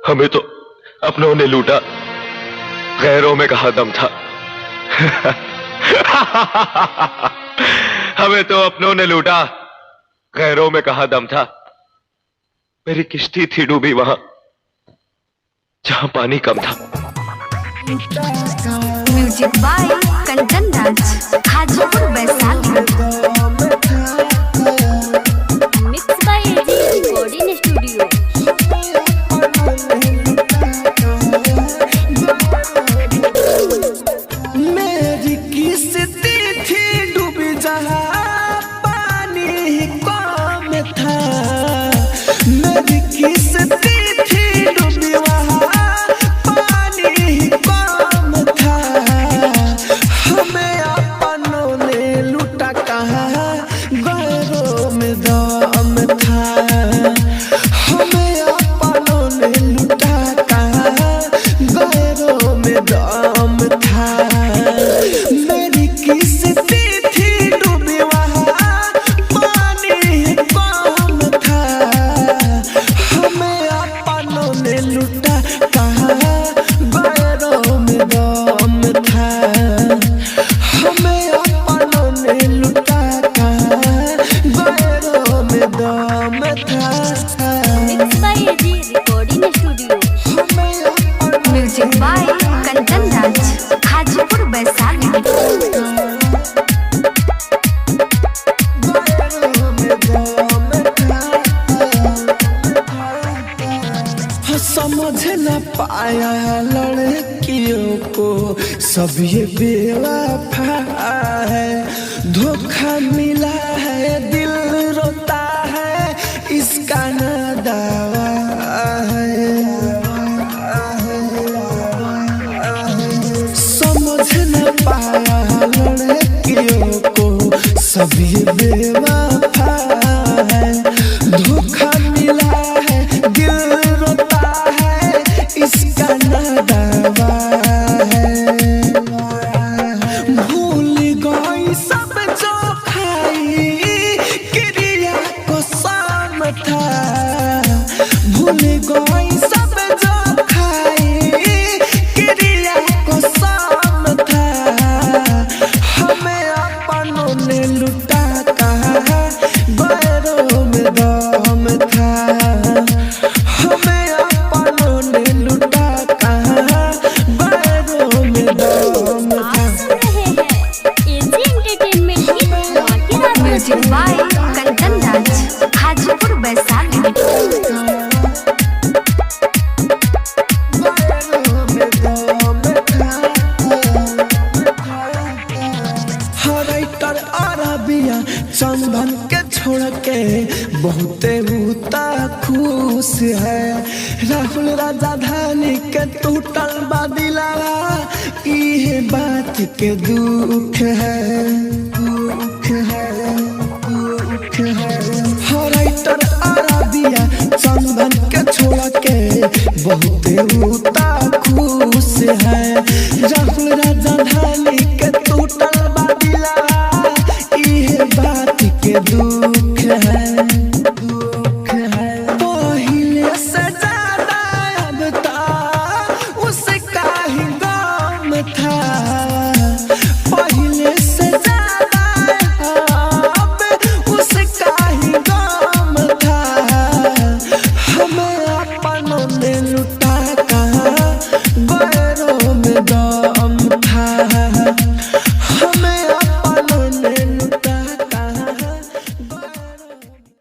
हमें तो अपनों ने लूटा, गैरों में कहाँ दम था। हमें तो अपनों ने लूटा, गैरों में कहाँ दम था। मेरी किश्ती थी डूबी वहां जहां पानी कम था। Music by Kanchan Raj, Hajipur Vaishali. Mix by AG recording studio. मेरी किस्ती थी डूबी जहां पानी कम था। मेरी किस्ती थी डूबी वहां पानी कम था। हमें अपनों ने लूटा कहाँ, गैरों में दम था। हमें अपनों ने लूटा कहाँ, गैरों में दम था। मेरी किस्ती थी डूबी वहां पानी कम था। हमें अपनों ने लूटा कहाँ, गैरों में दम था। हमें अपनों ने लूटा कहाँ, गैरों में दम था। Mix by AG recording studio. Music by Kanchan Raj, Hajipur Vaishali. समझ न पाया लड़कियों को सब ये बेवफा है। धोखा मिला है, दिल रोता है, इसका न दावा है। समझ न पाया लड़कियों को सब ये बेवफा है। धोखा मिला है, दिल रोता है, इसका न दावा है। भूल गई सब जो खाई, क्रिया को शाम था। भूल गई सब जो खाई, क्रिया को शाम था। हमें अपनों ने लूटा कहाँ, गैरों में दम था। हमें अपनों ने लूटा कहाँ, गैरों में दम था। एजी एंटरटेनमेंट की धमाकेदार music by Kanchan Raj, Hajipur Vaishali. Writer अरबिया चंदन के छोड़ के बहुते होता खुश है। राहुल राजधानी के टूटल बदिलावा, इहे बात के दुख है, दुख है, दुख है। राइटर अरबिया चंदन के छोड़ के बहुते होता खुश है। राहुल राजधानी के टूटल बदिलावा, इहे बात के दुख है, दुख है। पहिले से ज्यादा अब तो उसका ही गम था। पहिले से ज्यादा अब उसका ही गम था। हमें अपनों ने लूटा कहाँ, गैरों में दम था।